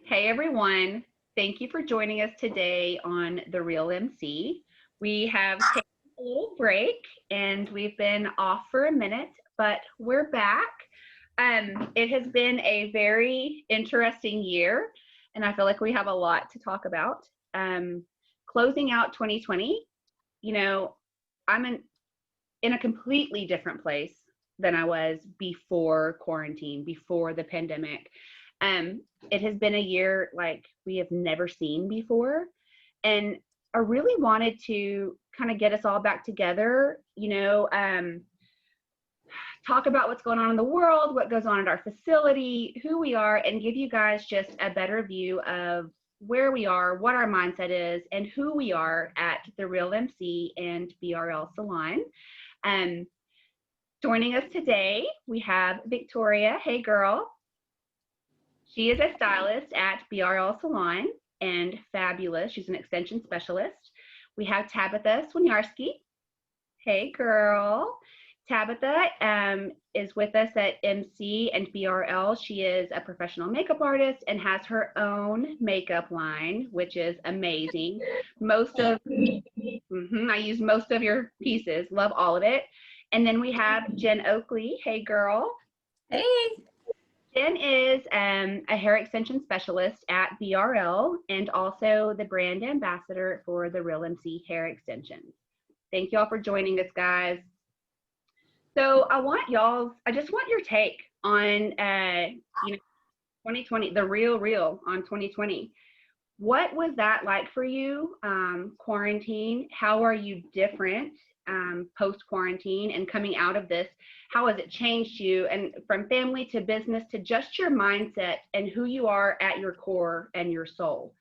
Hey everyone, thank you for joining us today on The Real MC. We have taken a little break and we've been off for a minute, but we're back. It has been a very interesting year, and I feel like we have a lot to talk about. Closing out 2020, you know, I'm in a completely different place than I was before quarantine, before the pandemic. Um, it has been a year like we have never seen before. And I really wanted to kind of get us all back together, talk about what's going on in the world, what goes on at our facility, who we are, and give you guys just a better view of where we are, what our mindset is, and who we are at The Real MC and BRL Salon. Um, Joining us today, we have Victoria. Hey, girl. She is a stylist at BRL Salon and fabulous. She's an extension specialist. We have Tabitha Swinarski. Hey, girl. Tabitha is with us at MC and BRL. She is a professional makeup artist and has her own makeup line, which is amazing. I use most of your pieces. Love all of it. And then we have Jen Oakley. Hey, girl. Hey. Jen is a hair extension specialist at BRL and also the brand ambassador for the Real MC Hair Extensions. Thank y'all for joining us, guys. So I just want your take on 2020, the real on 2020. What was that like for you, quarantine? How are you different post quarantine and coming out of this? How has it changed you, and from family to business to just your mindset and who you are at your core and your soul?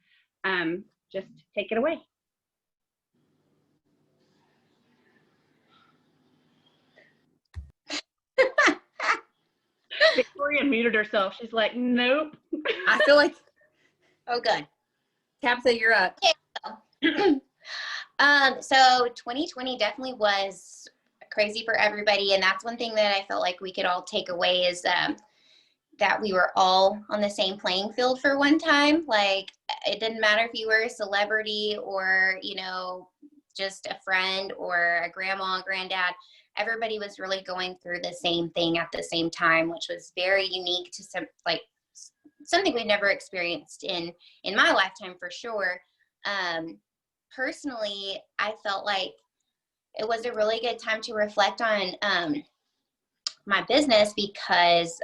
Just take it away. Victoria muted herself. She's like, nope. I feel like, oh, good. Tabitha, you're up. So 2020 definitely was crazy for everybody. And that's one thing that I felt like we could all take away is that we were all on the same playing field for one time. Like, it didn't matter if you were a celebrity or, just a friend or a grandma, granddad. Everybody was really going through the same thing at the same time, which was very unique to something we'd never experienced in my lifetime for sure. Personally, I felt like it was a really good time to reflect on my business because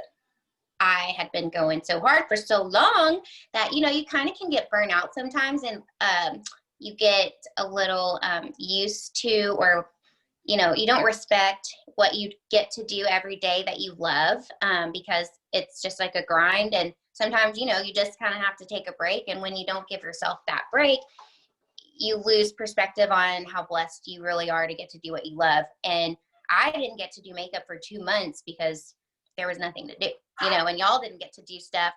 I had been going so hard for so long that, you kind of can get burnt out sometimes, and you get a little used to, or, you don't respect what you get to do every day that you love because it's just like a grind. And sometimes, you just kind of have to take a break. And when you don't give yourself that break, you lose perspective on how blessed you really are to get to do what you love. And I didn't get to do makeup for 2 months because there was nothing to do, and y'all didn't get to do stuff,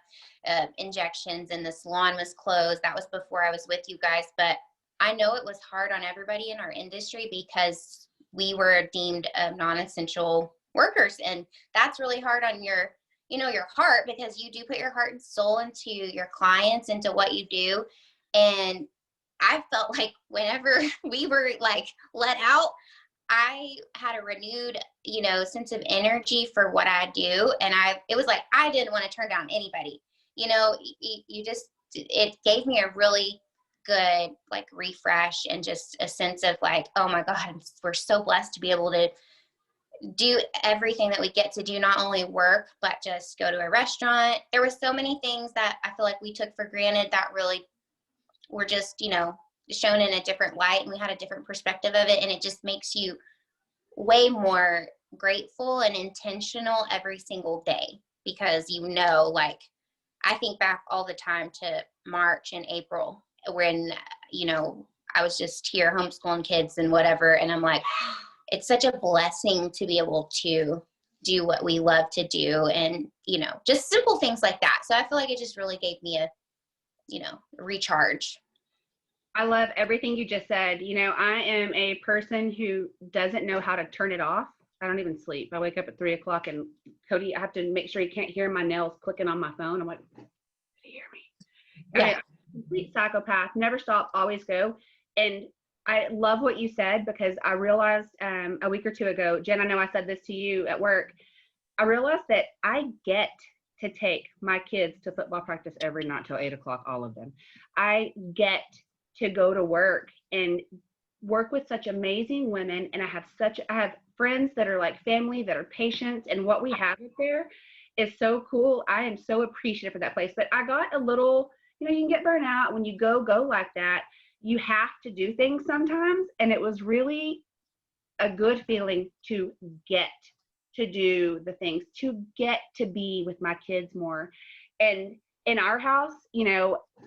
injections, and the salon was closed. That was before I was with you guys. But I know it was hard on everybody in our industry because we were deemed non-essential workers. And that's really hard on your heart, because you do put your heart and soul into your clients, into what you do. And I felt like whenever we were like let out, I had a renewed, sense of energy for what I do. And it was like, I didn't want to turn down anybody, it gave me a really good, like, refresh and just a sense of like, oh my God, we're so blessed to be able to do everything that we get to do, not only work, but just go to a restaurant. There were so many things that I feel like we took for granted that really were just, shown in a different light, and we had a different perspective of it. And it just makes you way more grateful and intentional every single day, because, like, I think back all the time to March and April when, I was just here homeschooling kids and whatever. And I'm like, it's such a blessing to be able to do what we love to do, and, just simple things like that. So I feel like it just really gave me a, recharge. I love everything you just said. I am a person who doesn't know how to turn it off. I don't even sleep. I wake up at 3 o'clock and Cody, I have to make sure he can't hear my nails clicking on my phone. I'm like, can you hear me? Yeah. Complete psychopath, never stop, always go. And I love what you said, because I realized a week or two ago, Jen, I know I said this to you at work. I realized that I get to take my kids to football practice every night till 8 o'clock, all of them. I get to go to work and work with such amazing women. And I have friends that are like family, that are patients. And what we have up there is so cool. I am so appreciative for that place. But I got a little, you can get burnt out when you go like that. You have to do things sometimes. And it was really a good feeling to get to do the things, to get to be with my kids more. And in our house,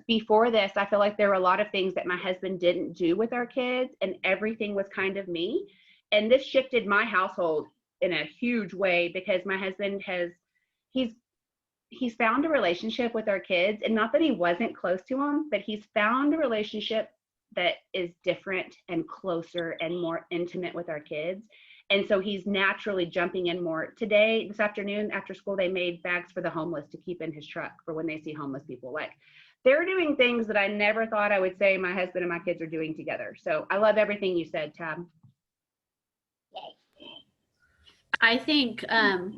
before this, I feel like there were a lot of things that my husband didn't do with our kids, and everything was kind of me. And this shifted my household in a huge way, because my husband he's found a relationship with our kids, and not that he wasn't close to them, but he's found a relationship that is different and closer and more intimate with our kids. And so he's naturally jumping in more. This afternoon after school, they made bags for the homeless to keep in his truck for when they see homeless people. Like, they're doing things that I never thought I would say my husband and my kids are doing together. So I love everything you said, Tab. I think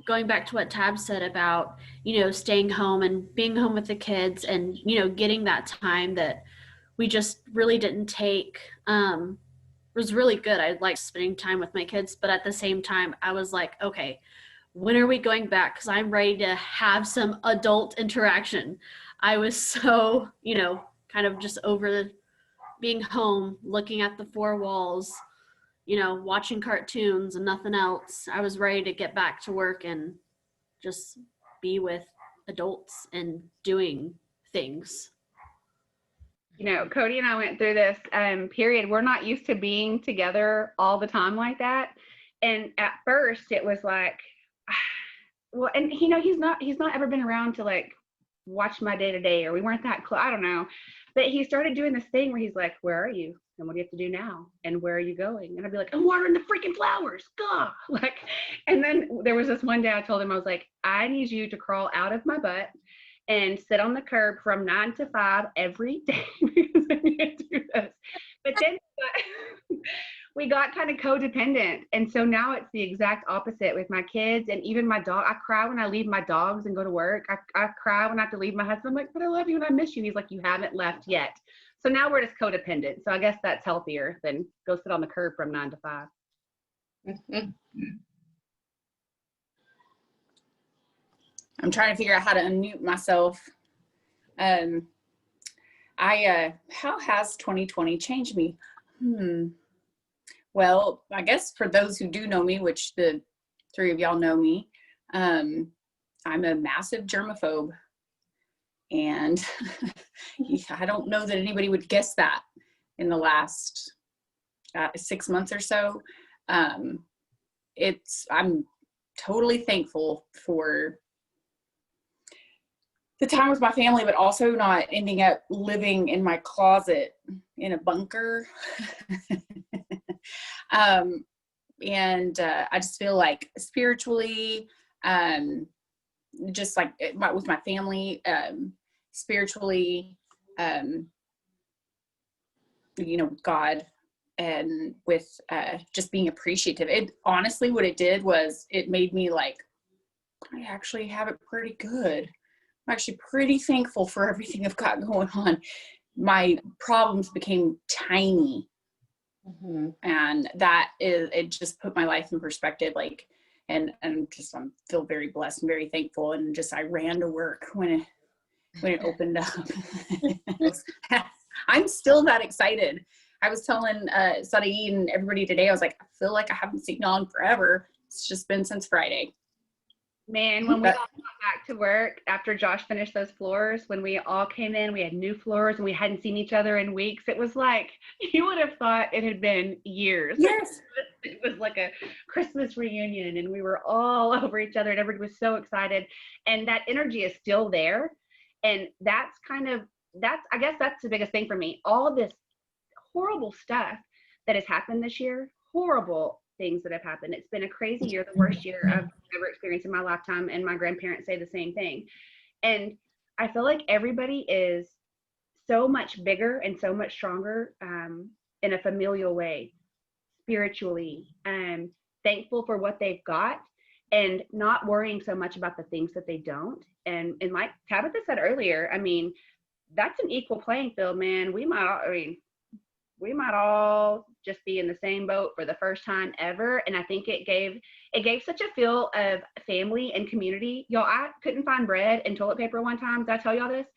going back to what Tab said about, staying home and being home with the kids, and, getting that time that we just really didn't take, was really good. I liked spending time with my kids, but at the same time, I was like, okay, when are we going back? Because I'm ready to have some adult interaction. I was so, kind of just over being home, looking at the four walls, watching cartoons and nothing else. I was ready to get back to work and just be with adults and doing things. Cody and I went through this period. We're not used to being together all the time like that. And at first it was like, well, and he's not ever been around to like watch my day to day, or we weren't that close. I don't know. But he started doing this thing where he's like, where are you? And what do you have to do now? And where are you going? And I'd be like, I'm watering the freaking flowers. God. And then there was this one day I told him, I was like, I need you to crawl out of my butt and sit on the curb from 9 to 5 every day, because I need to do this. But then we got kind of codependent. And so now it's the exact opposite with my kids and even my dog. I cry when I leave my dogs and go to work. I cry when I have to leave my husband. I'm like, but I love you and I miss you. He's like, you haven't left yet. So now we're just codependent. So I guess that's healthier than go sit on the curb from 9 to 5. I'm trying to figure out how to unmute myself. How has 2020 changed me? Well, I guess for those who do know me, which the 3 of y'all know me, I'm a massive germaphobe. And I don't know that anybody would guess that in the last 6 months or so. I'm totally thankful for the time with my family, but also not ending up living in my closet in a bunker. And I just feel like spiritually, just like with my family, spiritually, God, and with just being appreciative. It honestly, what it did was it made me like, I actually have it pretty good. I'm actually pretty thankful for everything I've got going on. My problems became tiny. And it just put my life in perspective. Like, and I feel very blessed and very thankful. And just, I ran to work when it opened up. I'm still that excited. I was telling Sadi and everybody today, I was like, I feel like I haven't seen y'all in forever. It's just been since Friday. Man, when we all got back to work after Josh finished those floors, when we all came in, we had new floors and we hadn't seen each other in weeks. It was like, you would have thought it had been years. Yes. It was like a Christmas reunion and we were all over each other and everybody was so excited. And that energy is still there. And I guess that's the biggest thing for me. All of this horrible stuff that has happened this year, horrible things that have happened. It's been a crazy year, the worst year I've ever experienced in my lifetime. And my grandparents say the same thing. And I feel like everybody is so much bigger and so much stronger in a familial way, spiritually, thankful for what they've got and not worrying so much about the things that they don't. And like Tabitha said earlier, I mean, that's an equal playing field, man. We might all just be in the same boat for the first time ever. And I think it gave such a feel of family and community. Y'all, I couldn't find bread and toilet paper one time. Did I tell y'all this?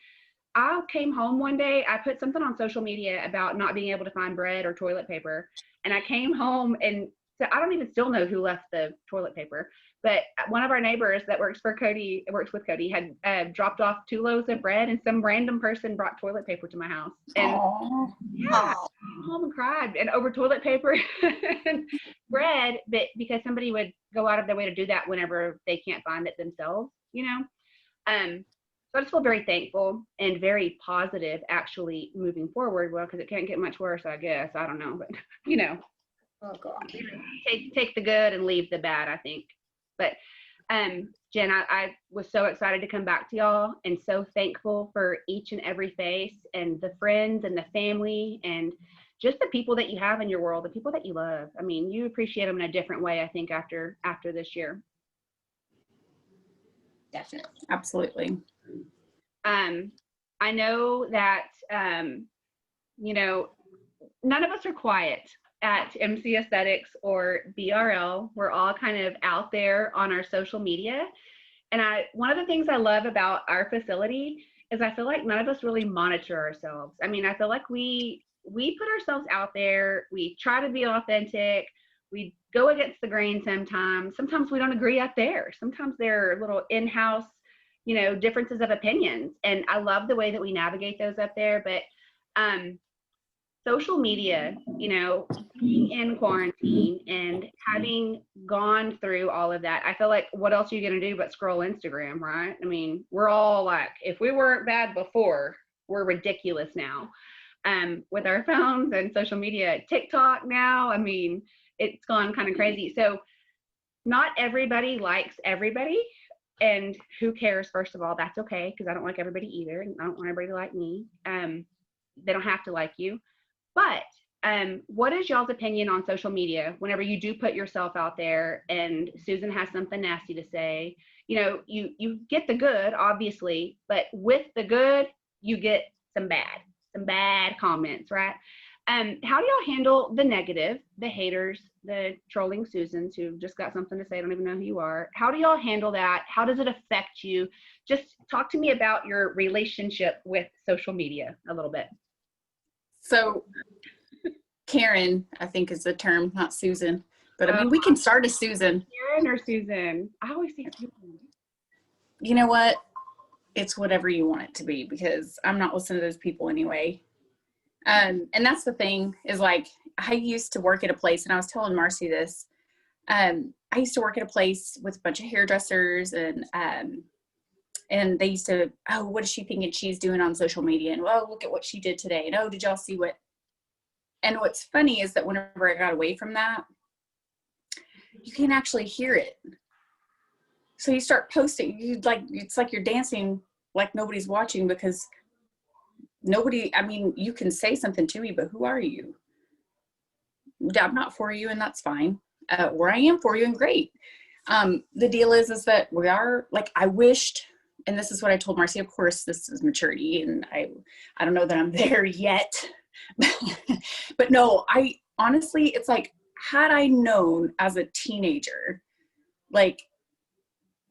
I came home one day, I put something on social media about not being able to find bread or toilet paper. And I came home, and so I don't even still know who left the toilet paper, but one of our neighbors that works with Cody had dropped off 2 loaves of bread, and some random person brought toilet paper to my house. And yeah, I came home and cried, and over toilet paper and bread, but because somebody would go out of their way to do that whenever they can't find it themselves, you know? So I just feel very thankful and very positive actually moving forward. Well, because it can't get much worse, I guess. I don't know, but you know, Oh God. take the good and leave the bad, I think. But Jen, I was so excited to come back to y'all and so thankful for each and every face and the friends and the family and just the people that you have in your world, the people that you love. I mean, you appreciate them in a different way, I think, after this year. Definitely. Absolutely. I know that, you know, none of us are quiet at MC Aesthetics or BRL. We're all kind of out there on our social media. And one of the things I love about our facility is I feel like none of us really monitor ourselves. I mean, I feel like we put ourselves out there. We try to be authentic. We go against the grain sometimes. Sometimes we don't agree out there. Sometimes there are little in-house, you know, differences of opinions. And I love the way that we navigate those up there. But social media, you know, being in quarantine and having gone through all of that, I feel like what else are you going to do but scroll Instagram, right? I mean, we're all like, if we weren't bad before, we're ridiculous now. With our phones and social media, TikTok now, I mean, it's gone kind of crazy. So not everybody likes everybody. And who cares? First of all, that's okay, because I don't like everybody either. And I don't want everybody to like me. They don't have to like you. But what is y'all's opinion on social media whenever you do put yourself out there and Susan has something nasty to say? You know, you get the good, obviously, but with the good, you get some bad comments, right? How do y'all handle the negative, the haters, the trolling Susans who just got something to say, don't even know who you are? How do y'all handle that? How does it affect you? Just talk to me about your relationship with social media a little bit. So Karen, I think is the term, not Susan. But I mean, we can start as Susan. Karen or Susan? I always say Susan. You know what? It's whatever you want it to be, because I'm not listening to those people anyway. And that's the thing is, like, I used to work at a place, and I was telling Marcy this. I used to work at a place with a bunch of hairdressers, and they used to, oh, what is she thinking she's doing on social media? And, well, look at what she did today. And, oh, did y'all see what? And what's funny is that whenever I got away from that, you can actually hear it. So you start posting, it's like you're dancing like nobody's watching, because nobody, I mean, you can say something to me, but who are you? I'm not for you, and that's fine. Or I am for you, and great. The deal is that we are, like, I wished, and this is what I told Marcy, of course, this is maturity, and I don't know that I'm there yet. But no, I honestly, it's like, had I known as a teenager, like,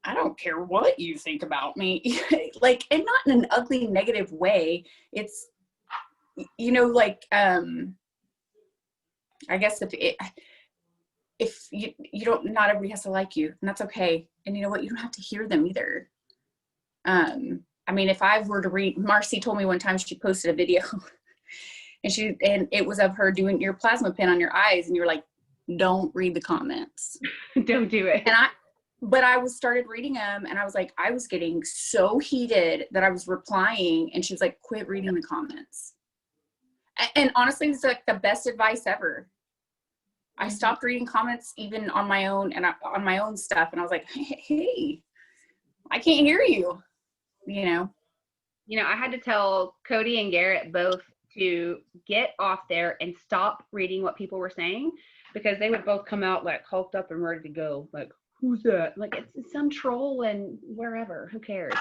I don't care what you think about me, like, and not in an ugly, negative way. It's, you know, like, I guess if you don't, not everybody has to like you, and that's okay. And you know what? You don't have to hear them either. I mean, if I were to read, Marcy told me one time she posted a video and it was of her doing your plasma pin on your eyes, and you're like, don't read the comments. Don't do it. But I started reading them, and I was like, I was getting so heated that I was replying, and she was like, quit reading the comments. And honestly, it's like the best advice ever. I stopped reading comments even on my own and on my own stuff. And I was like, hey, I can't hear you, you know? You know, I had to tell Cody and Garrett both to get off there and stop reading what people were saying, because they would both come out like hulked up and ready to go. Like, who's that? Like, it's some troll and wherever, who cares?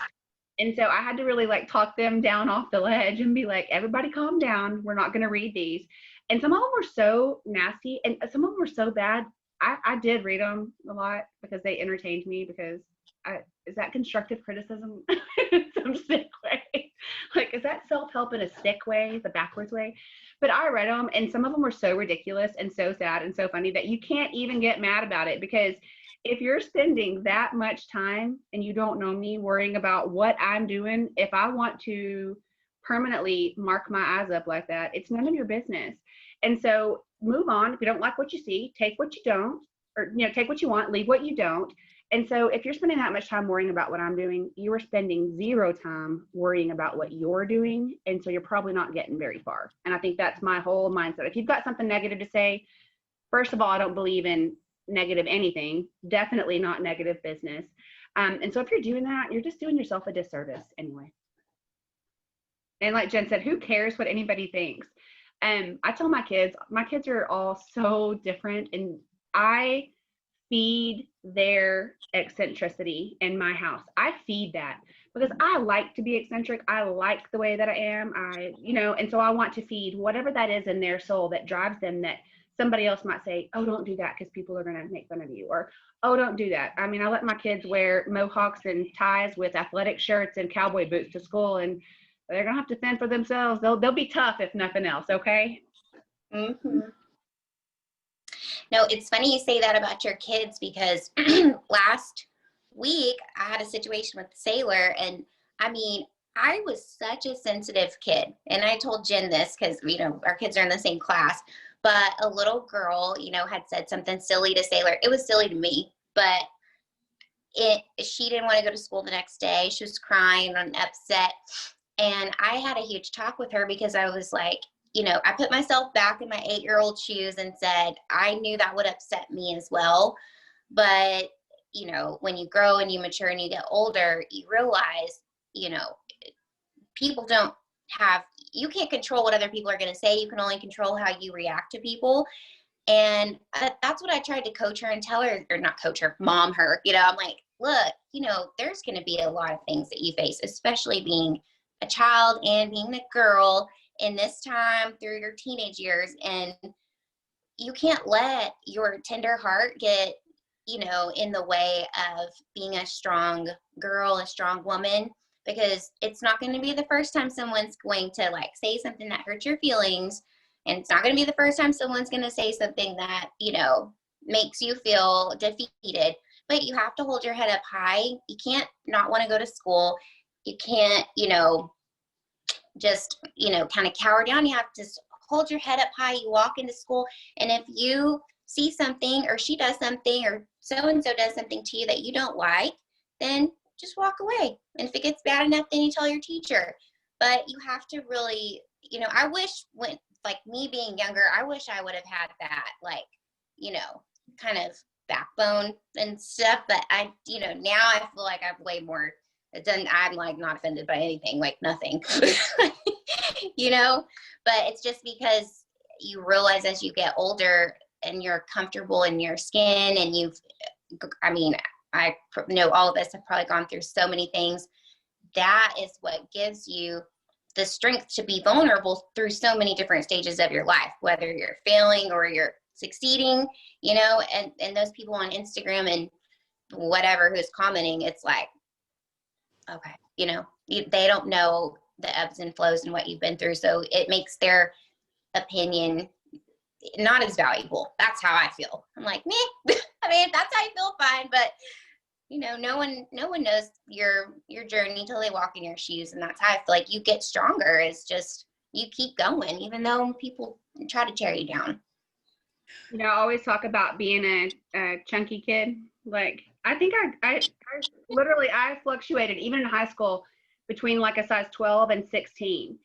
And so I had to really like talk them down off the ledge and be like, everybody calm down. We're not going to read these. And some of them were so nasty and some of them were so bad. I did read them a lot because they entertained me, because is that constructive criticism? Some sick way. Like, is that self-help in a sick way, the backwards way? But I read them and some of them were so ridiculous and so sad and so funny that you can't even get mad about it, because if you're spending that much time and you don't know me worrying about what I'm doing, if I want to permanently mark my eyes up like that, it's none of your business. And so move on. If you don't like what you see, take what you don't, or, you know, take what you want, leave what you don't. And so if you're spending that much time worrying about what I'm doing, you are spending zero time worrying about what you're doing. And so you're probably not getting very far. And I think that's my whole mindset. If you've got something negative to say, first of all, I don't believe in negative anything, definitely not negative business. And so if you're doing that, you're just doing yourself a disservice anyway. And like Jen said, who cares what anybody thinks? I tell my kids are all so different, and I feed their eccentricity in my house. I feed that because I like to be eccentric. I like the way that I am. And so I want to feed whatever that is in their soul that drives them, that somebody else might say, oh, don't do that because people are going to make fun of you, or, oh, don't do that. I mean, I let my kids wear mohawks and ties with athletic shirts and cowboy boots to school, and they're going to have to fend for themselves. They'll be tough if nothing else. Okay. Mm-hmm. No, it's funny you say that about your kids, because last week I had a situation with Sailor, and I mean, I was such a sensitive kid, and I told Jen this because, you know, our kids are in the same class, but a little girl, you know, had said something silly to Sailor. It was silly to me, but she didn't want to go to school the next day. She was crying and upset. And I had a huge talk with her, because I was like, you know, I put myself back in my 8-year-old shoes and said, I knew that would upset me as well. But, you know, when you grow and you mature and you get older, you realize, you know, you can't control what other people are going to say. You can only control how you react to people. And that's what I tried to coach her and tell her, or not coach her, mom her, you know, I'm like, look, you know, there's going to be a lot of things that you face, especially being a child and being a girl in this time through your teenage years. And you can't let your tender heart get, you know, in the way of being a strong girl, a strong woman, because it's not going to be the first time someone's going to like say something that hurts your feelings. And it's not going to be the first time someone's going to say something that, you know, makes you feel defeated. But you have to hold your head up high. You can't not want to go to school. You can't, you know, just, you know, kind of cower down. You have to hold your head up high. You walk into school, and if you see something, or she does something, or so-and-so does something to you that you don't like, then just walk away. And if it gets bad enough, then you tell your teacher. But you have to really, you know, I wish when, like me being younger, I wish I would have had that, like, you know, kind of backbone and stuff. But I, you know, now I feel like I've way more done. I'm like not offended by anything, like nothing, you know, but it's just because you realize as you get older and you're comfortable in your skin, and I mean, I know all of us have probably gone through so many things. That is what gives you the strength to be vulnerable through so many different stages of your life, whether you're failing or you're succeeding, you know, and those people on Instagram and whatever who's commenting, it's like, okay, you know, they don't know the ebbs and flows and what you've been through. So it makes their opinion not as valuable. That's how I feel. I'm like, meh. I mean, if that's how you feel, fine. But you know, no one knows your journey till they walk in your shoes. And that's how I feel like you get stronger, is just you keep going, even though people try to tear you down. You know, I always talk about being a chunky kid. Like, I think I literally, I fluctuated even in high school between like a size 12 and 16.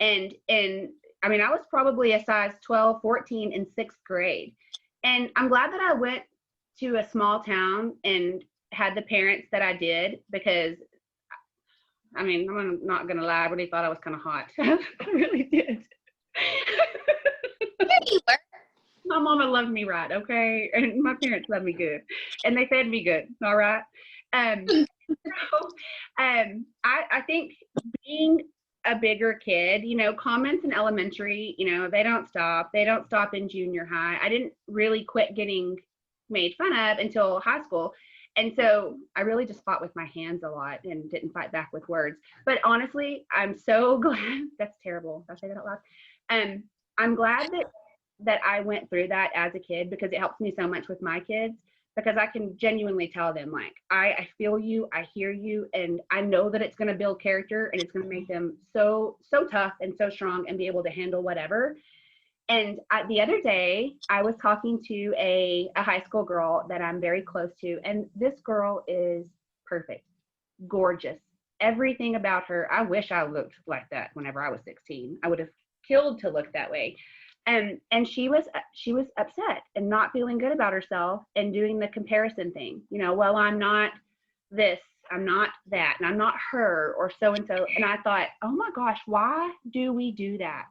And I mean, I was probably a size 12, 14 in 6th grade. And I'm glad that I went to a small town and had the parents that I did, because I mean, I'm not gonna lie, I really thought I was kind of hot. I really did. There you were. My mama loved me right, okay? And my parents loved me good. And they fed me good, all right? I think being a bigger kid, comments in elementary, they don't stop. They don't stop in junior high. I didn't really quit getting made fun of until high school. And so I really just fought with my hands a lot and didn't fight back with words. But honestly, I'm so glad. That's terrible. Did I say that out loud? I'm glad that I went through that as a kid, because it helps me so much with my kids, because I can genuinely tell them, like, I feel you, I hear you, and I know that it's going to build character and it's going to make them so tough and so strong and be able to handle whatever. And the other day, I was talking to a high school girl that I'm very close to, and this girl is perfect, gorgeous, everything about her. I wish I looked like that whenever I was 16. I would have killed to look that way. And she was upset and not feeling good about herself and doing the comparison thing. Well, I'm not this, I'm not that, and I'm not her, or so and so. And I thought, oh my gosh, why do we do that?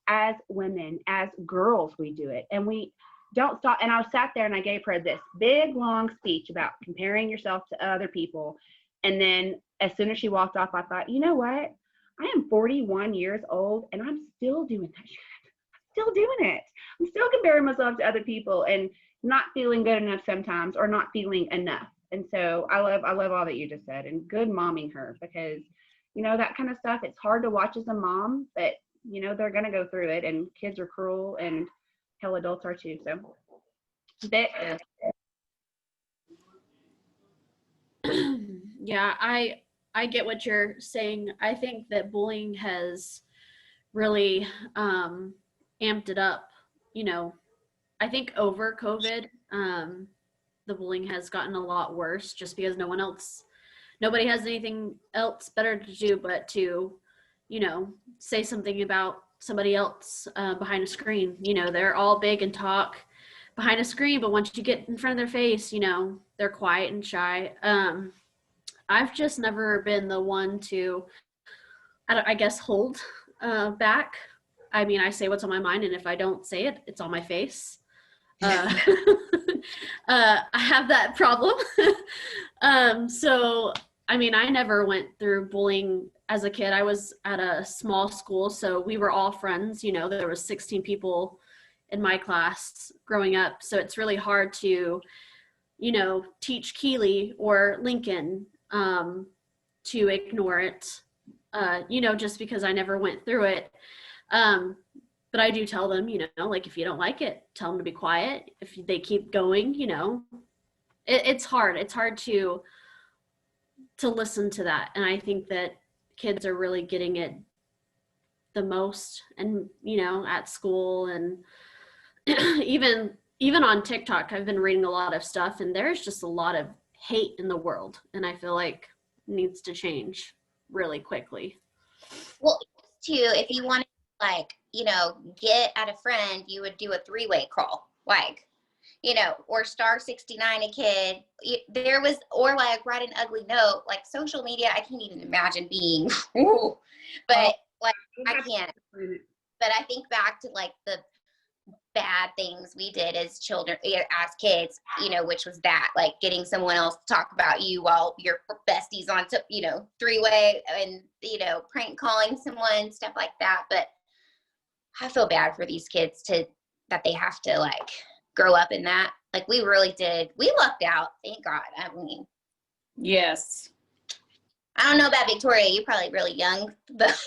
As women, as girls, we do it, and we don't stop. And I sat there and I gave her this big long speech about comparing yourself to other people. And then as soon as she walked off, I thought, you know what? I am 41 years old and I'm still doing that shit. Still doing it. I'm still comparing myself to other people and not feeling good enough sometimes, or not feeling enough. And so I love all that you just said, and good momming her, because that kind of stuff, it's hard to watch as a mom, but they're going to go through it, and kids are cruel, and hell, adults are too. So Yeah, I get what you're saying. I think that bullying has really amped it up. I think over COVID, the bullying has gotten a lot worse, just because nobody has anything else better to do but to, say something about somebody else behind a screen. They're all big and talk behind a screen, but once you get in front of their face, they're quiet and shy. I've just never been the one to, I guess, hold back. I mean, I say what's on my mind, and if I don't say it, it's on my face. I have that problem. So, I mean, I never went through bullying as a kid. I was at a small school, so we were all friends. There was 16 people in my class growing up. So it's really hard to, teach Keely or Lincoln to ignore it, just because I never went through it. But I do tell them, like, if you don't like it, tell them to be quiet. If they keep going, it's hard. It's hard to listen to that. And I think that kids are really getting it the most, and, at school, and even on TikTok, I've been reading a lot of stuff, and there's just a lot of hate in the world. And I feel like it needs to change really quickly. Well, too, if you want to, get at a friend, you would do a 3-way call, or star 69 a kid. Or write an ugly note. Like, social media, I can't even imagine being, but I can't. But I think back to the bad things we did as children, as kids, which was that, getting someone else to talk about you while your besties on, 3-way, and, prank calling someone, stuff like that. But I feel bad for these kids that they have to grow up in that. We really did. We lucked out. Thank God. I mean, yes. I don't know about Victoria. You're probably really young, but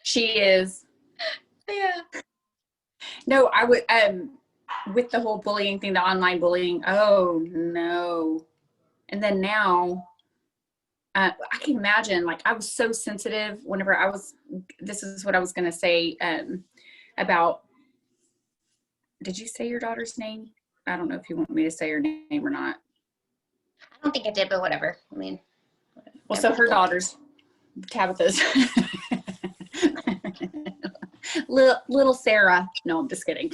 she is. Yeah. No, I would, with the whole bullying thing, the online bullying, oh no. And then now, I can imagine, I was so sensitive whenever this is what I was going to say, about, did you say your daughter's name? I don't know if you want me to say her name or not. I don't think I did, but whatever. I mean, well, so her daughter's, Tabitha's, little Sarah. No, I'm just kidding.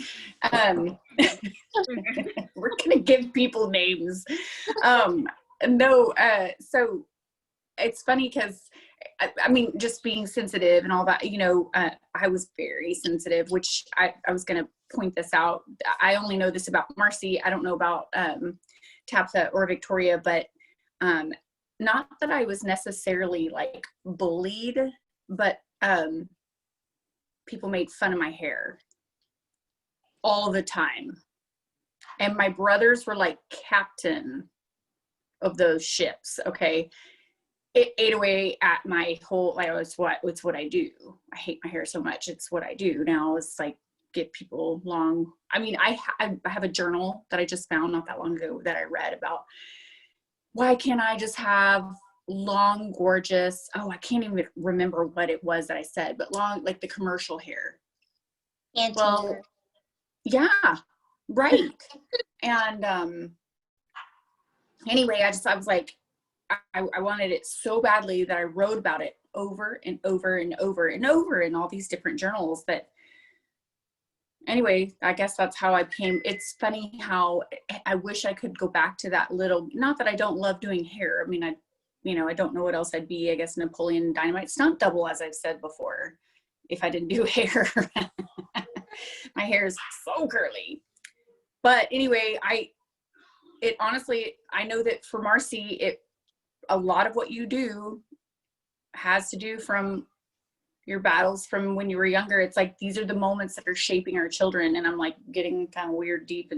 We're going to give people names. So it's funny because I mean, just being sensitive and all that, you know, I was very sensitive, which I was going to point this out. I only know this about Marcy. I don't know about Tabitha or Victoria, but not that I was necessarily like bullied, but people made fun of my hair all the time. And my brothers were like captain of those ships. Okay. It ate away at my whole, like, it's what I do. I hate my hair so much. It's what I do now. It's like get people long. I mean, I have a journal that I just found not that long ago that I read about why can't I just have long, gorgeous, I can't even remember what it was that I said, but long, like the commercial hair. And Well, yeah, right. And anyway, I was like, I wanted it so badly that I wrote about it over and over and over and over in all these different journals. That anyway, I guess that's how I became. It's funny how I wish I could go back to that little, not that I don't love doing hair. I mean, I don't know what else I'd be. I guess Napoleon Dynamite stunt double, as I've said before, if I didn't do hair. My hair is so curly. But anyway, honestly, I know that for Marcy, a lot of what you do has to do from your battles from when you were younger. It's like, these are the moments that are shaping our children. And I'm like getting kind of weird deep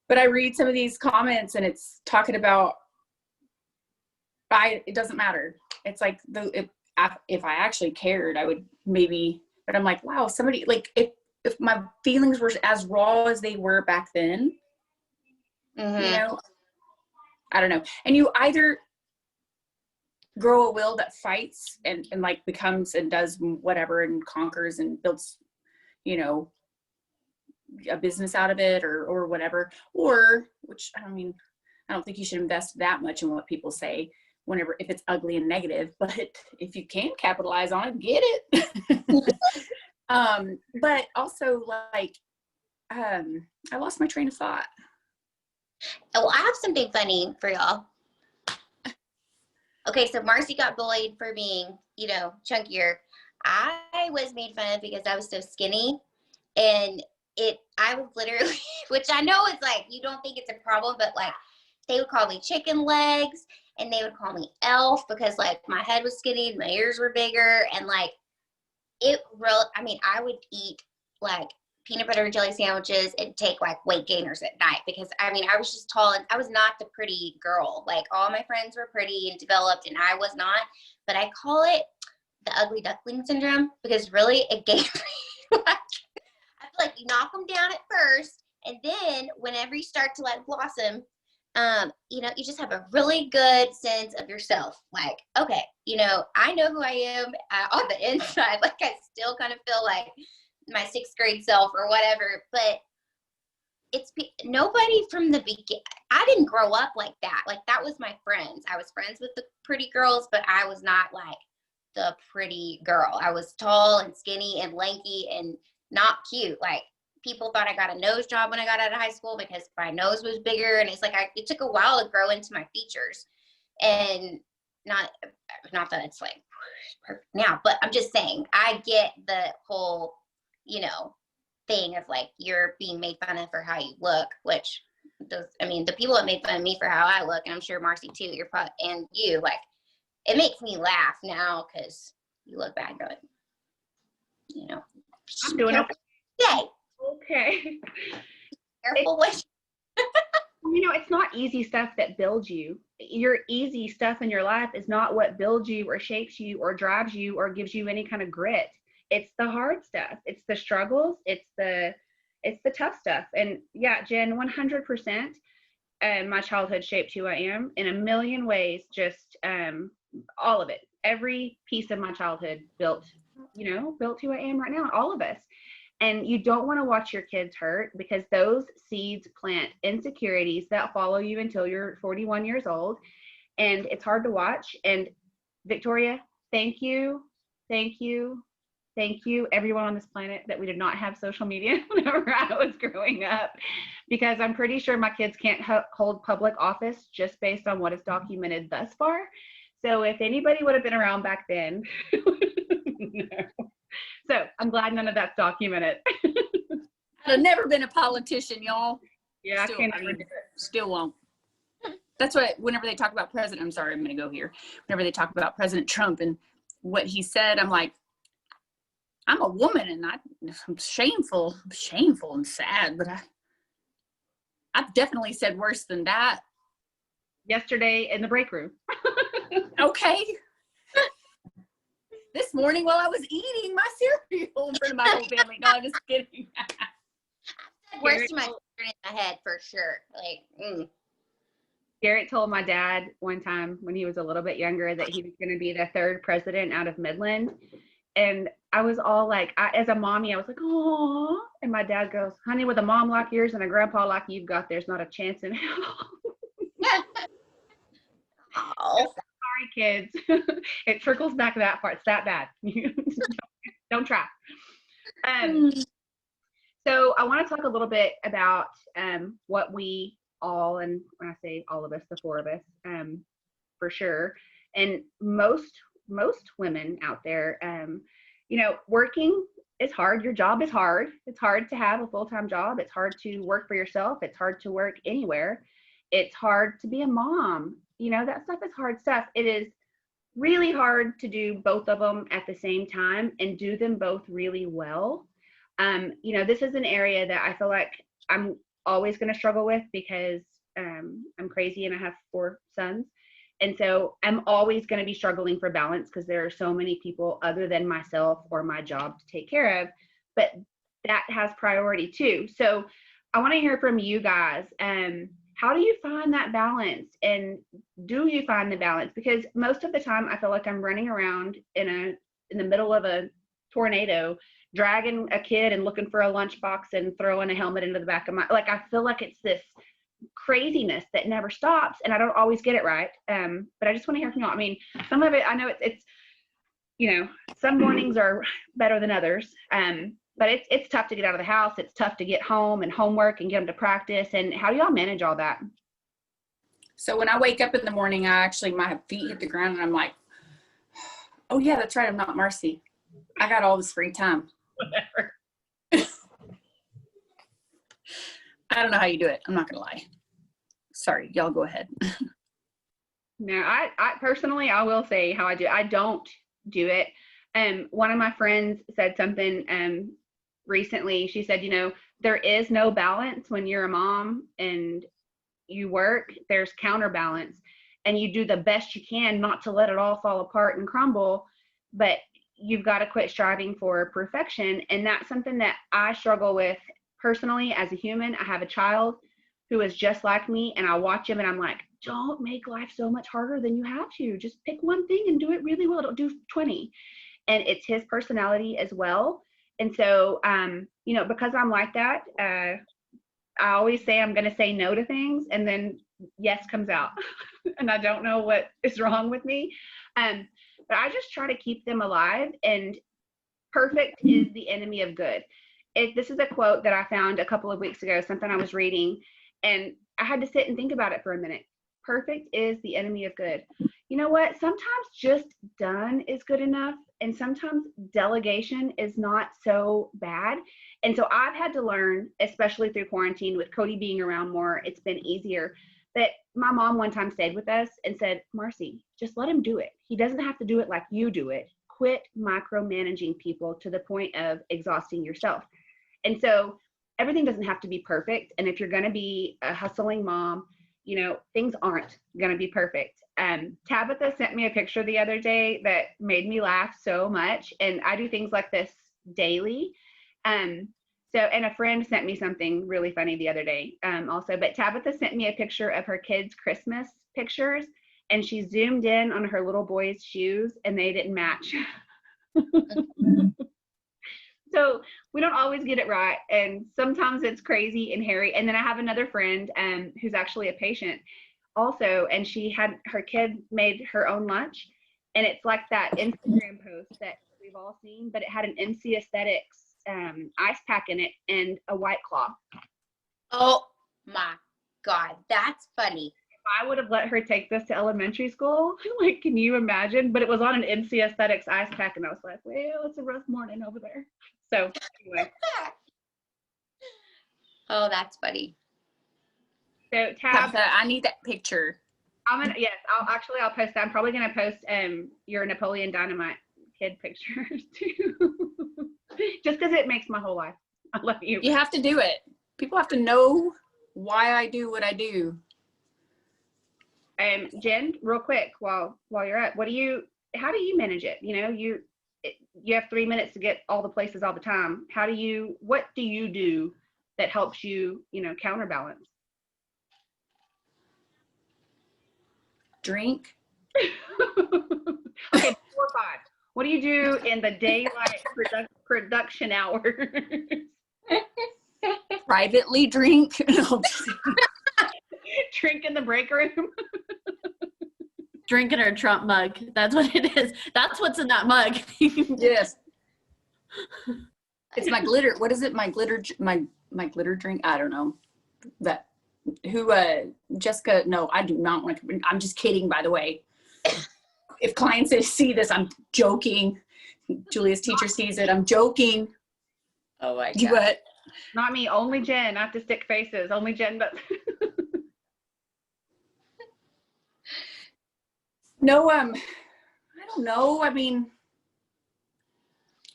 but I read some of these comments and it's talking about, it doesn't matter. It's like, if I actually cared, I would maybe, but I'm like, wow, somebody, like, if my feelings were as raw as they were back then, you know, I don't know. And you either grow a will that fights and like becomes and does whatever and conquers and builds, you know, a business out of it or whatever, or, which, I mean, I don't think you should invest that much in what people say if it's ugly and negative, but if you can capitalize on it, get it. But also like, I lost my train of thought. Well, I have something funny for y'all. Okay, so Marcy got bullied for being, you know, chunkier. I was made fun of because I was so skinny, and I was literally, which I know is like, you don't think it's a problem, but like they would call me chicken legs and they would call me elf because like my head was skinny and my ears were bigger, and like I mean, I would eat like peanut butter and jelly sandwiches and take like weight gainers at night because I mean, I was just tall and I was not the pretty girl. Like all my friends were pretty and developed and I was not, but I call it the ugly duckling syndrome because really it gave me like, I feel like you knock them down at first and then whenever you start to like blossom, you know, you just have a really good sense of yourself. Like, okay, you know, I know who I am on the inside. Like I still kind of feel like my 6th grade self or whatever, but it's nobody from the beginning. I didn't grow up like that. Like that was my friends. I was friends with the pretty girls, but I was not like the pretty girl. I was tall and skinny and lanky and not cute. Like people thought I got a nose job when I got out of high school because my nose was bigger. And it's like, it took a while to grow into my features, and not that it's like perfect now, but I'm just saying I get the whole, you know, thing of like you're being made fun of for how you look, which the people that made fun of me for how I look, and I'm sure Marcy too, and you, like, it makes me laugh now because you look bad, you're like, you know, I'm doing okay. Okay. Careful with. You know, it's not easy stuff that builds you. Your easy stuff in your life is not what builds you or shapes you or drives you or gives you any kind of grit. It's the hard stuff. It's the struggles. It's the tough stuff. And yeah, Jen, 100%. My childhood shaped who I am in a million ways. Just all of it. Every piece of my childhood built who I am right now. All of us. And you don't want to watch your kids hurt because those seeds plant insecurities that follow you until you're 41 years old. And it's hard to watch. And Victoria, thank you, everyone on this planet, that we did not have social media whenever I was growing up, because I'm pretty sure my kids can't hold public office just based on what is documented thus far. So if anybody would have been around back then, no. So I'm glad none of that's documented. I've never been a politician, y'all. Yeah, Still, I can't I ever mean, do it. still won't. That's what, whenever they talk about President, I'm sorry, I'm going to go here. Whenever they talk about President Trump and what he said, I'm like, I'm a woman and I'm shameful and sad, but I've definitely said worse than that. Yesterday in the break room. Okay. This morning while I was eating my cereal in front of my whole family. No, I'm just kidding. Worst to my children in my head for sure. Like, Garrett told my dad one time when he was a little bit younger that he was going to be the third president out of Midland. And I was all like, as a mommy, I was like, oh. And my dad goes, honey, with a mom like yours and a grandpa like you've got, there's not a chance in hell. oh, Sorry, kids. It trickles back to that part. It's that bad. Don't try. So I want to talk a little bit about what we all, and when I say all of us, the four of us, for sure, and most women out there, working is hard. Your job is hard. It's hard to have a full-time job. It's hard to work for yourself. It's hard to work anywhere. It's hard to be a mom. That stuff is hard stuff. It is really hard to do both of them at the same time and do them both really well. This is an area that I feel like I'm always going to struggle with because I'm crazy and I have 4 sons. And so I'm always going to be struggling for balance because there are so many people other than myself or my job to take care of, but that has priority too. So I want to hear from you guys. How do you find that balance, and do you find the balance? Because most of the time I feel like I'm running around in the middle of a tornado, dragging a kid and looking for a lunchbox and throwing a helmet into the back of I feel like it's this craziness that never stops, and I don't always get it right. But I just want to hear from y'all. I mean, some of it, I know it's some mornings are better than others. But it's tough to get out of the house. It's tough to get home and homework and get them to practice. And how do y'all manage all that? So when I wake up in the morning, my feet hit the ground and I'm like, oh yeah, that's right. I'm not Marcy. I got all this free time. Whatever. I don't know how you do it. I'm not going to lie. Sorry, y'all go ahead. No, I personally, I will say how I do. I don't do it. One of my friends said something recently. She said, there is no balance when you're a mom and you work. There's counterbalance, and you do the best you can not to let it all fall apart and crumble, but you've got to quit striving for perfection. And that's something that I struggle with personally as a human. I have a child who is just like me, and I watch him and I'm like, don't make life so much harder than you have to. Just pick one thing and do it really well. Don't do 20. And it's his personality as well. And so, because I'm like that, I always say I'm going to say no to things, and then yes comes out. And I don't know what is wrong with me. But I just try to keep them alive, and perfect is the enemy of good. This is a quote that I found a couple of weeks ago, something I was reading, and I had to sit and think about it for a minute. Perfect is the enemy of good. You know what? Sometimes just done is good enough, and sometimes delegation is not so bad. And so I've had to learn, especially through quarantine, with Cody being around more, it's been easier. That my mom one time stayed with us and said, Marcy, just let him do it. He doesn't have to do it like you do it. Quit micromanaging people to the point of exhausting yourself. And so everything doesn't have to be perfect. And if you're going to be a hustling mom, things aren't going to be perfect. Tabitha sent me a picture the other day that made me laugh so much. And I do things like this daily. And a friend sent me something really funny the other day also. But Tabitha sent me a picture of her kids' Christmas pictures, and she zoomed in on her little boy's shoes, and they didn't match. So we don't always get it right, and sometimes it's crazy and hairy. And then I have another friend who's actually a patient also, and she had her kid made her own lunch, and it's like that Instagram post that we've all seen, but it had an MC Aesthetics ice pack in it and a White Claw. Oh my God, that's funny. I would have let her take this to elementary school. Like, can you imagine? But it was on an NC Aesthetics ice pack, and I was like, well, it's a rough morning over there. So anyway. Oh, that's funny. So Tab, Tabitha, I need that picture. I'll post that. I'm probably gonna post your Napoleon Dynamite kid pictures too. Just because it makes my whole life. I love you. You have to do it. People have to know why I do what I do. Jen, real quick, while you're up, how do you manage it? You know, you have 3 minutes to get all the places all the time. What do you do that helps you, counterbalance? Drink. Okay, 4 or 5. What do you do in the daylight production hours? Privately drink. Drink in the break room. Drink in her Trump mug. That's what it is. That's what's in that mug. Yes. It's my glitter. What is it? My glitter drink. I don't know. Jessica, no, I do not want to. I'm just kidding, by the way. If clients see this, I'm joking. Julia's teacher sees it. I'm joking. Oh my You God. what? Not me, only Jen. Not to stick faces. Only Jen does. No, I don't know. I mean,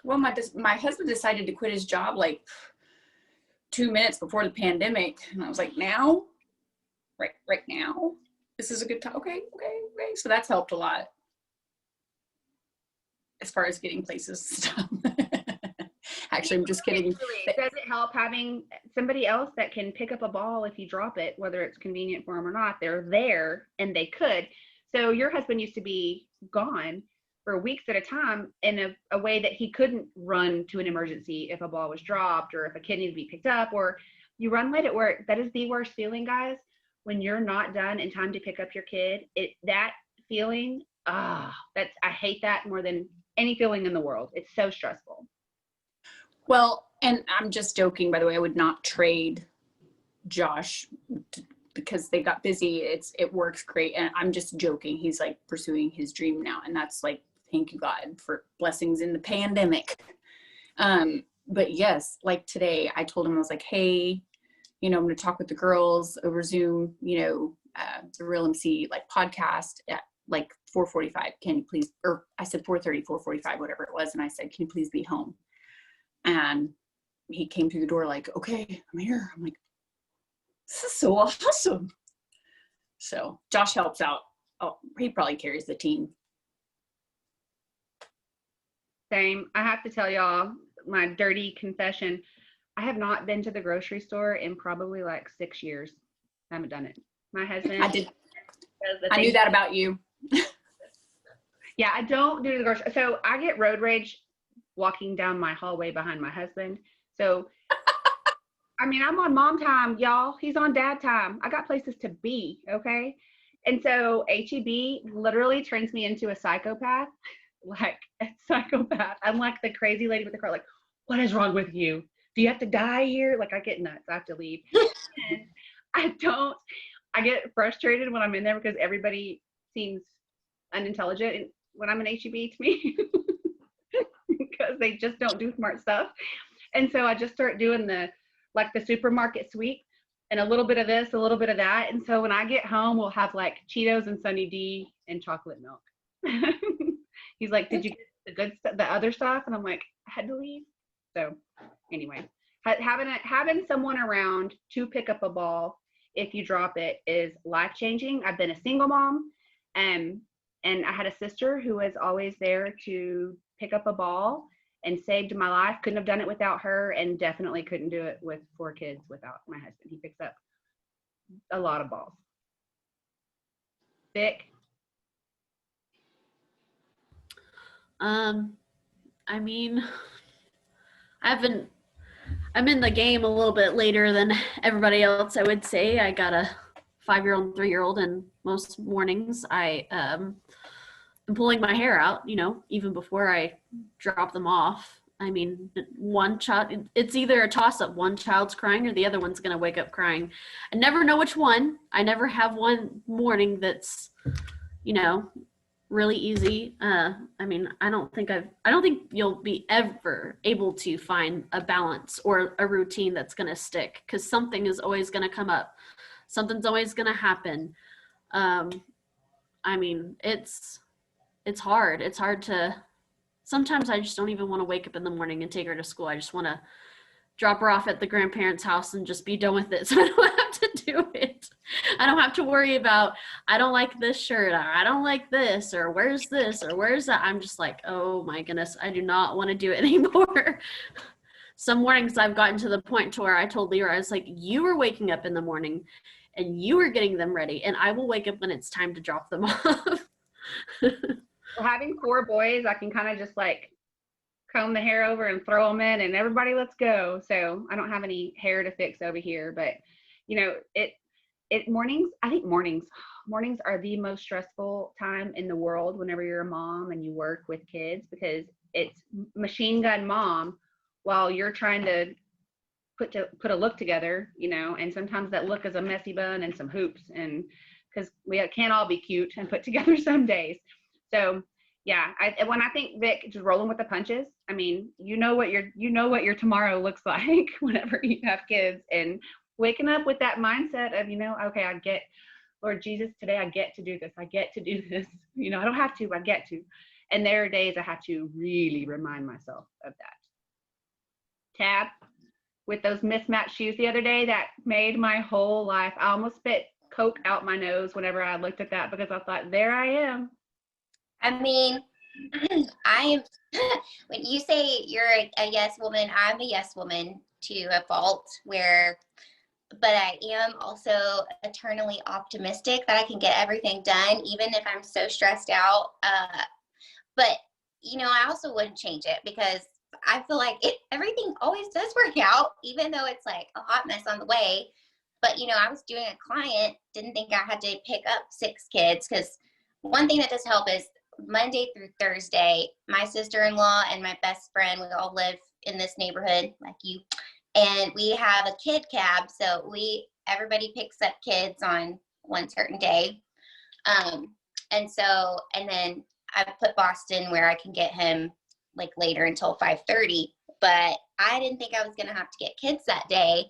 well, my husband decided to quit his job like 2 minutes before the pandemic, and I was like, now, right now, this is a good time. Okay. So that's helped a lot as far as getting places and stuff. Actually, I'm just kidding. Does it help having somebody else that can pick up a ball if you drop it, whether it's convenient for them or not? They're there and they could. So your husband used to be gone for weeks at a time in a way that he couldn't run to an emergency if a ball was dropped or if a kid needed to be picked up, or you run late at work. That is the worst feeling, guys. When you're not done in time to pick up your kid, that feeling, I hate that more than any feeling in the world. It's so stressful. Well, and I'm just joking, by the way. I would not trade Josh because they got busy. It works great. And I'm just joking. He's like pursuing his dream now. And that's like, thank you God for blessings in the pandemic. But yes, like today I told him, I was like, hey, I'm going to talk with the girls over Zoom, the Real MC like podcast at like 4:45. Can you please, or I said 4:30, 4:45, whatever it was. And I said, can you please be home? And he came through the door like, okay, I'm here. I'm like, this is so awesome. So Josh helps out. Oh, he probably carries the team. Same. I have to tell y'all my dirty confession. I have not been to the grocery store in probably like 6 years. I haven't done it. My husband. I did. I knew that about you. Yeah, I don't do the grocery. So I get road rage walking down my hallway behind my husband. So, I mean, I'm on mom time, y'all. He's on dad time. I got places to be, okay? And so HEB literally turns me into a psychopath, like a psychopath. I'm like the crazy lady with the car, like, what is wrong with you? Do you have to die here? Like, I get nuts. I have to leave. And I get frustrated when I'm in there because everybody seems unintelligent when I'm in HEB to me. Because they just don't do smart stuff. And so I just start doing the supermarket sweep and a little bit of this, a little bit of that. And so when I get home, we'll have like Cheetos and Sunny D and chocolate milk. He's like, did you get the good stuff, the other stuff? And I'm like, I had to leave. So anyway, having someone around to pick up a ball if you drop it is life-changing. I've been a single mom, and I had a sister who was always there to pick up a ball and saved my life. Couldn't have done it without her, and definitely couldn't do it with 4 kids without my husband. He picks up a lot of balls. Vic? I mean, I'm in the game a little bit later than everybody else, I would say. I got a 5-year-old and 3-year-old, and most mornings I am pulling my hair out, even before I drop them off. I mean, one child, it's either a toss up. One child's crying or the other one's going to wake up crying. I never know which one. I never have one morning that's, you know, really easy. I mean, I don't think you'll be ever able to find a balance or a routine that's going to stick, because something is always going to come up. Something's always going to happen. I mean, it's hard. It's hard to, sometimes I just don't even want to wake up in the morning and take her to school. I just want to drop her off at the grandparents' house and just be done with it. So I don't have to do it. I don't have to worry about, I don't like this shirt, or I don't like this, or where's this, or where's that. I'm just like, oh my goodness, I do not want to do it anymore. Some mornings I've gotten to the point to where I told Leroy, I was like, you were waking up in the morning and you were getting them ready, and I will wake up when it's time to drop them off. Well, having 4 boys, I can kind of just like comb the hair over and throw them in and everybody let's go. So I don't have any hair to fix over here, but you know, I think mornings are the most stressful time in the world whenever you're a mom and you work with kids, because it's machine gun mom while you're trying to put a look together, you know, and sometimes that look is a messy bun and some hoops, and because we can't all be cute and put together some days. So yeah, when I think Vic, just rolling with the punches. I mean, you know what your tomorrow looks like whenever you have kids, and waking up with that mindset of, you know, okay, I get, Lord Jesus, today I get to do this. I get to do this. You know, I don't have to, I get to. And there are days I have to really remind myself of that. Tab, with those mismatched shoes the other day, that made my whole life. I almost spit Coke out my nose whenever I looked at that, because I thought, there I am. I mean, when you say you're a yes woman, I'm a yes woman to a fault, but I am also eternally optimistic that I can get everything done, even if I'm so stressed out. But, you know, I also wouldn't change it, because I feel like everything always does work out, even though it's like a hot mess on the way. But, you know, I was doing a client, didn't think I had to pick up 6 kids, because one thing that does help is Monday through Thursday, my sister-in-law and my best friend, we all live in this neighborhood like you, and we have a kid cab. So everybody picks up kids on one certain day. And then I put Boston where I can get him like later until 5:30, but I didn't think I was going to have to get kids that day.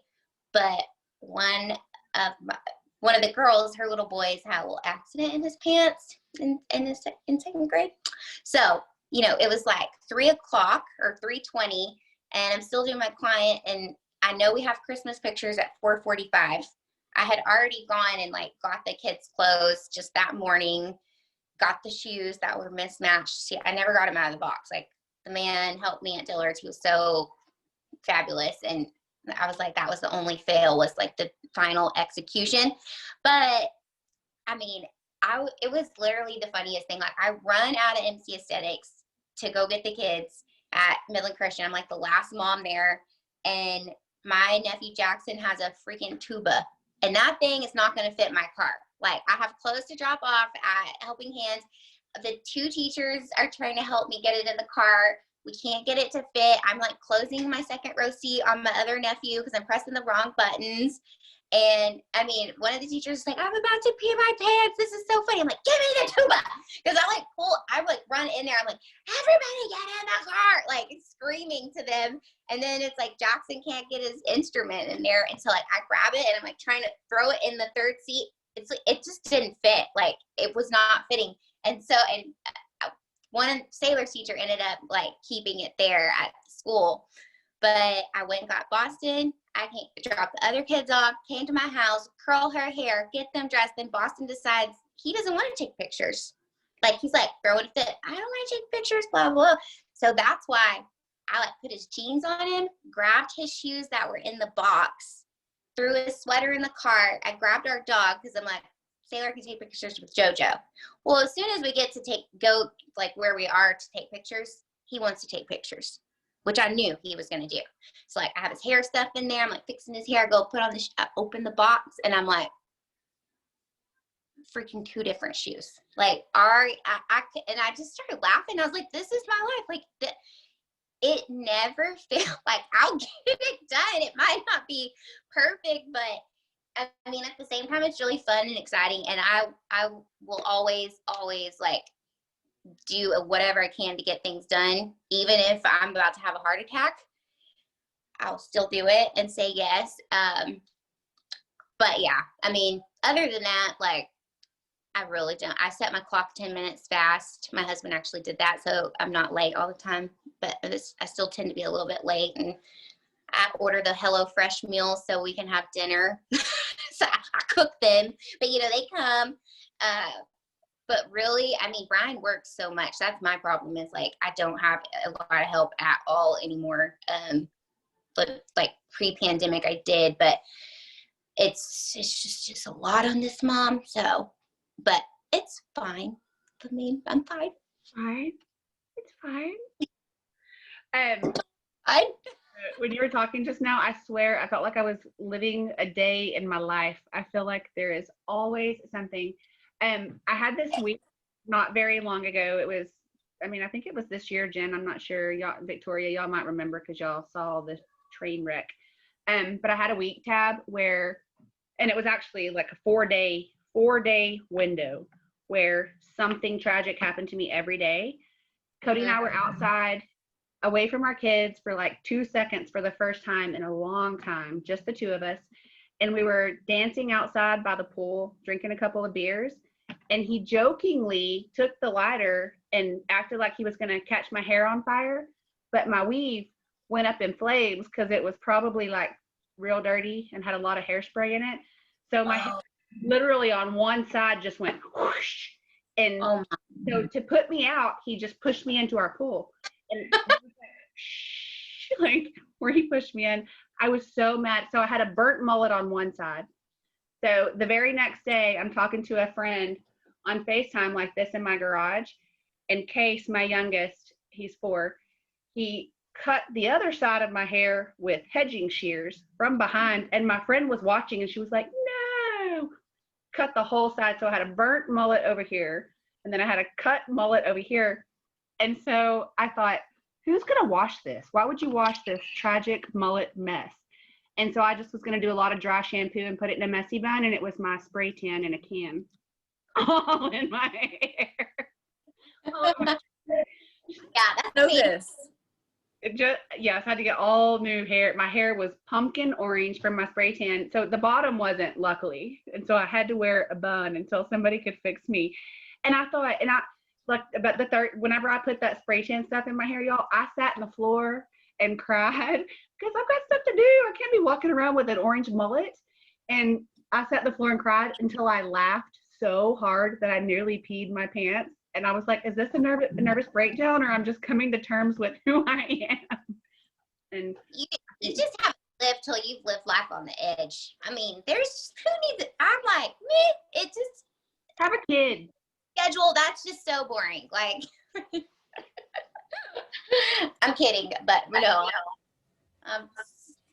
But one of the girls, her little boys had a little accident in his pants in 2nd grade. So, you know, it was like 3:00 or 3:20, and I'm still doing my client, and I know we have Christmas pictures at 4:45. I had already gone and like got the kids' clothes just that morning, got the shoes that were mismatched. See, I never got them out of the box. Like, the man helped me at Dillard's. He was so fabulous, and I was like, that was the only fail, was like the final execution. But I mean, it was literally the funniest thing. Like, I run out of MC Aesthetics to go get the kids at Midland Christian. I'm like the last mom there, and my nephew Jackson has a freaking tuba, and that thing is not going to fit my car. Like, I have clothes to drop off at Helping Hands. The 2 teachers are trying to help me get it in the car. We can't get it to fit. I'm like closing my 2nd row seat on my other nephew because I'm pressing the wrong buttons. And I mean, one of the teachers is like, I'm about to pee my pants. This is so funny. I'm like, give me the tuba. Because I like run in there. I'm like, everybody get in the car, like screaming to them. And then it's like Jackson can't get his instrument in there. And so like I grab it and I'm like trying to throw it in the 3rd seat. It's like, it just didn't fit. Like, it was not fitting. And so, one Sailor's teacher ended up like keeping it there at school. But I went and got Boston. I dropped the other kids off, came to my house, curl her hair, get them dressed. Then Boston decides he doesn't want to take pictures. Like, he's like, throw it a fit. I don't want to take pictures, blah, blah. So that's why I like put his jeans on him, grabbed his shoes that were in the box, threw his sweater in the cart. I grabbed our dog because I'm like, Sailor can take pictures with JoJo. Well, as soon as we get to go like where we are to take pictures, he wants to take pictures, which I knew he was going to do. So like I have his hair stuff in there. I'm like fixing his hair, go put on open the box. And I'm like, freaking 2 different shoes. Like, and I just started laughing. I was like, this is my life. Like, it never feels like I'll get it done. It might not be perfect, but I mean, at the same time, it's really fun and exciting. And I will always like do whatever I can to get things done. Even if I'm about to have a heart attack, I'll still do it and say yes. But yeah, I mean, other than that, like, I really don't. I set my clock 10 minutes fast. My husband actually did that, so I'm not late all the time. But I still tend to be a little bit late. And I order the HelloFresh meals so we can have dinner. So I cook them. But, you know, they come. But really, I mean, Brian works so much. That's my problem is, like, I don't have a lot of help at all anymore. But, like, pre-pandemic, I did. But it's just a lot on this mom. So. But it's fine. I mean, I'm fine. Fine. It's fine. When you were talking just now, I swear I felt like I was living a day in my life. I feel like there is always something. I had this week not very long ago. It was, I mean, I think it was this year, Jen. I'm not sure. Y'all, Victoria, y'all might remember because y'all saw the train wreck. But I had a week tab where, and it was actually like a 4-day window where something tragic happened to me every day. Cody and I were outside away from our kids for like 2 seconds for the first time in a long time, just the two of us. And we were dancing outside by the pool, drinking a couple of beers. And he jokingly took the lighter and acted like he was going to catch my hair on fire. But my weave went up in flames because it was probably like real dirty and had a lot of hairspray in it. So my hair literally on one side just went whoosh. And so to put me out, he just pushed me into our pool. And like where he pushed me in, I was so mad. So I had a burnt mullet on one side. So the very next day, I'm talking to a friend on FaceTime like this in my garage. And Case, my youngest, he's 4, he cut the other side of my hair with hedging shears from behind. And my friend was watching and she was like, no. Cut the whole side. So I had a burnt mullet over here and then I had a cut mullet over here. And so I thought, who's going to wash this? Why would you wash this tragic mullet mess? And so I just was going to do a lot of dry shampoo and put it in a messy bun. And it was my spray tan in a can all in my hair. Yeah, that's Know me. this. Yes, I had to get all new hair. My hair was pumpkin orange from my spray tan. So the bottom wasn't, luckily. And so I had to wear a bun until somebody could fix me. And I thought, like about the third, whenever I put that spray tan stuff in my hair, y'all, I sat on the floor and cried because I've got stuff to do. I can't be walking around with an orange mullet. And I sat on the floor and cried until I laughed so hard that I nearly peed my pants. And I was like, is this a nervous breakdown, or I'm just coming to terms with who I am? And You just have to live till you've lived life on the edge. I mean, there's who needs it? I'm like, me. It just have a kid. Schedule. That's just so boring. Like, I'm kidding, but no,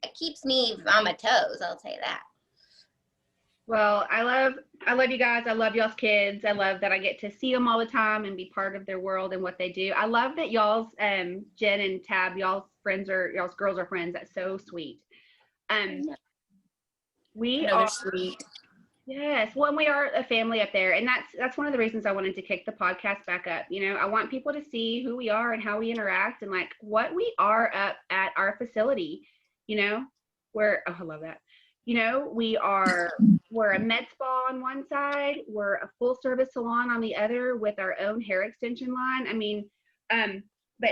it keeps me on my toes. I'll tell you that. Well, I love you guys. I love y'all's kids. I love that I get to see them all the time and be part of their world and what they do. I love that y'all's Jen and Tab, y'all's girls are friends. That's so sweet. We are sweet. Yes, well, we are a family up there, and that's one of the reasons I wanted to kick the podcast back up. You know, I want people to see who we are and how we interact and like what we are up at our facility. You know, I love that. You know, we're a med spa on one side, we're a full service salon on the other with our own hair extension line. I mean, but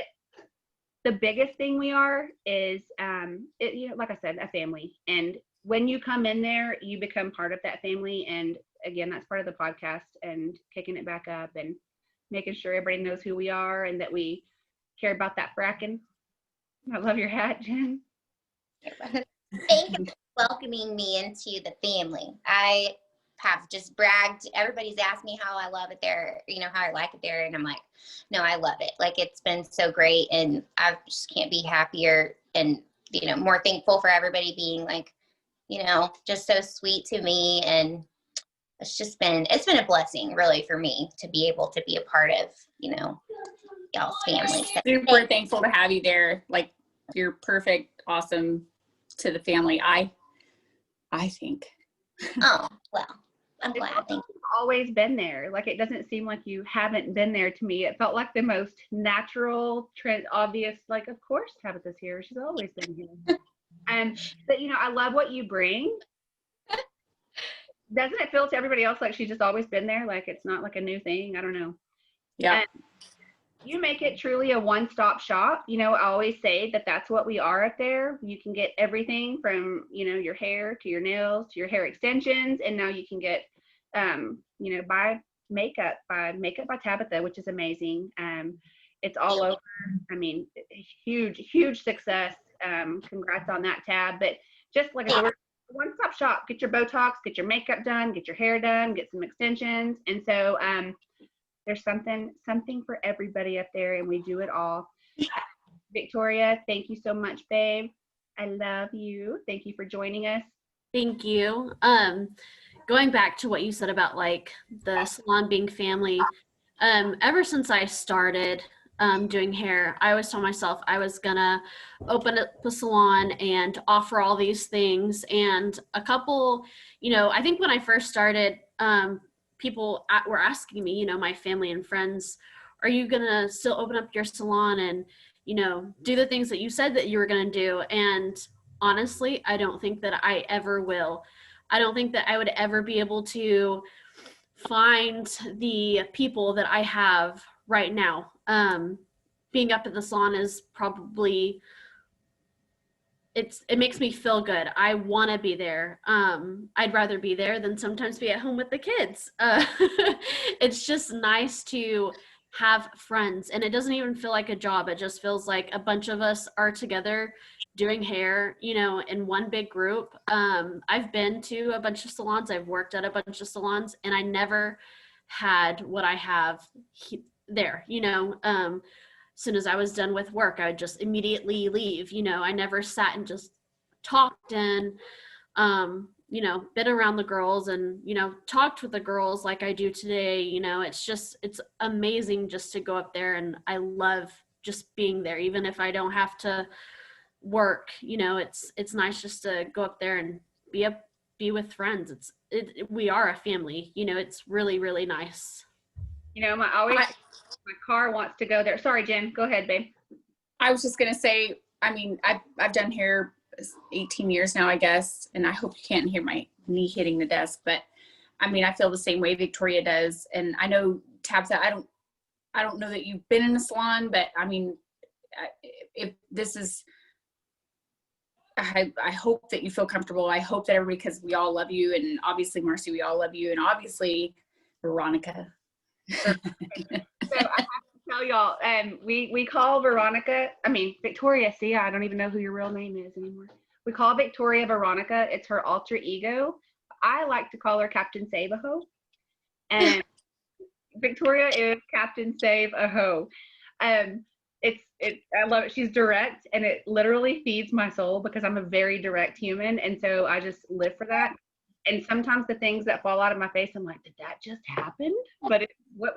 the biggest thing we are is, you know, like I said, a family. And when you come in there, you become part of that family. And again, that's part of the podcast and kicking it back up and making sure everybody knows who we are and that we care about that fracking. I love your hat, Jen. Thank you for welcoming me into the family. I have just bragged. Everybody's asked me how I love it there, you know, how I like it there. And I'm like, no, I love it. Like, it's been so great. And I just can't be happier and, you know, more thankful for everybody being like, you know, just so sweet to me. And it's been a blessing really for me to be able to be a part of, you know, y'all's family. So Super thankful to have you there. Like, you're perfect, awesome to the family. I think. oh, well, I'm It's glad. also Thank always been there. Like, it doesn't seem like you haven't been there to me. It felt like the most natural, obvious, like, of course Tabitha's here. She's always been here. But you know, I love what you bring. Doesn't it feel to everybody else like she's just always been there? Like, it's not like a new thing? I don't know. Yeah. And you make it truly a one-stop shop. You know, I always say that that's what we are up there. You can get everything from, you know, your hair to your nails to your hair extensions, and now you can get, you know, buy makeup by Tabitha, which is amazing. It's all over. I mean, huge success. Congrats on that, Tab. But just like I said, we're a one-stop shop. Get your Botox, get your makeup done, get your hair done, get some extensions, and so there's something for everybody up there, and we do it all. Victoria, thank you so much, babe. I love you. Thank you for joining us. Thank you. Going back to what you said about like the salon being family, ever since I started doing hair, I always told myself I was gonna open up the salon and offer all these things. And a couple, you know, I think when I first started, people were asking me, you know, my family and friends, are you gonna still open up your salon and, you know, do the things that you said that you were gonna do? And honestly, I don't think that I ever will. I don't think that I would ever be able to find the people that I have right now. Being up at the salon is probably, it makes me feel good. I want to be there. I'd rather be there than sometimes be at home with the kids. It's just nice to have friends, and it doesn't even feel like a job. It just feels like a bunch of us are together doing hair, you know, in one big group. I've been to a bunch of salons. I've worked at a bunch of salons, and I never had what I have there, you know. As soon as I was done with work, I would just immediately leave. You know, I never sat and just talked and, you know, been around the girls and, you know, talked with the girls like I do today. You know, it's amazing just to go up there, and I love just being there, even if I don't have to work. You know, it's nice just to go up there and be with friends. We are a family. You know, it's really, really nice. You know, my car wants to go there. Sorry, Jen. Go ahead, babe. I was just gonna say, I mean, I've done hair 18 years now, I guess, and I hope you can't hear my knee hitting the desk, but I mean, I feel the same way Victoria does. And I know, Tabitha, I don't know that you've been in a salon, but I mean, if this is, I hope that you feel comfortable. I hope that everybody, because we all love you, and obviously Marcy, we all love you, and obviously Veronica. So I have to tell y'all, we call Victoria. See, I don't even know who your real name is anymore. We call Victoria Veronica. It's her alter ego. I like to call her Captain Save-A-Ho, and Victoria is Captain Save-A-Ho. I love it. She's direct, and it literally feeds my soul because I'm a very direct human, and so I just live for that. And sometimes the things that fall out of my face, I'm like, did that just happen? But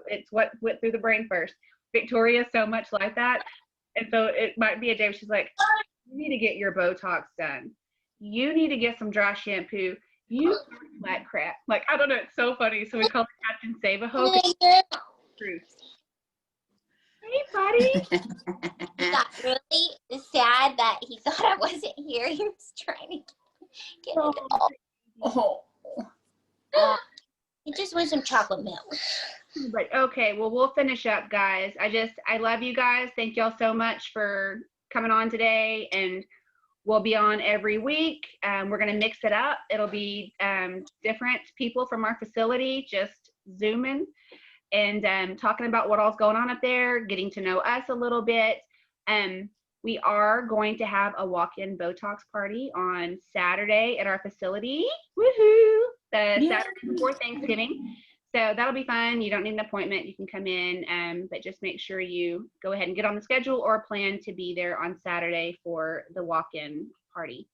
it's what went through the brain first. Victoria's so much like that. And so it might be a day where she's like, you need to get your Botox done. You need to get some dry shampoo. You flat crap. Like, I don't know. It's so funny. So we call her Captain Save-A-Ho. Hey, buddy. He got really sad that he thought I wasn't here. He was trying to get it all. Oh. He just wants some chocolate milk. But okay, well, we'll finish up, guys. I love you guys. Thank y'all so much for coming on today, and we'll be on every week. We're going to mix it up. It'll be different people from our facility, just zooming and talking about what all's going on up there, getting to know us a little bit. We are going to have a walk-in Botox party on Saturday at our facility. Woohoo! Saturday before Thanksgiving. So that'll be fun. You don't need an appointment. You can come in, but just make sure you go ahead and get on the schedule or plan to be there on Saturday for the walk-in party.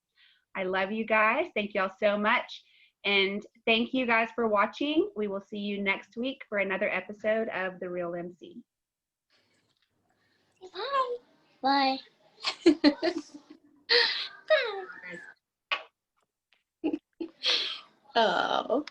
I love you guys. Thank y'all so much. And thank you guys for watching. We will see you next week for another episode of The Real MC. Bye. Oh.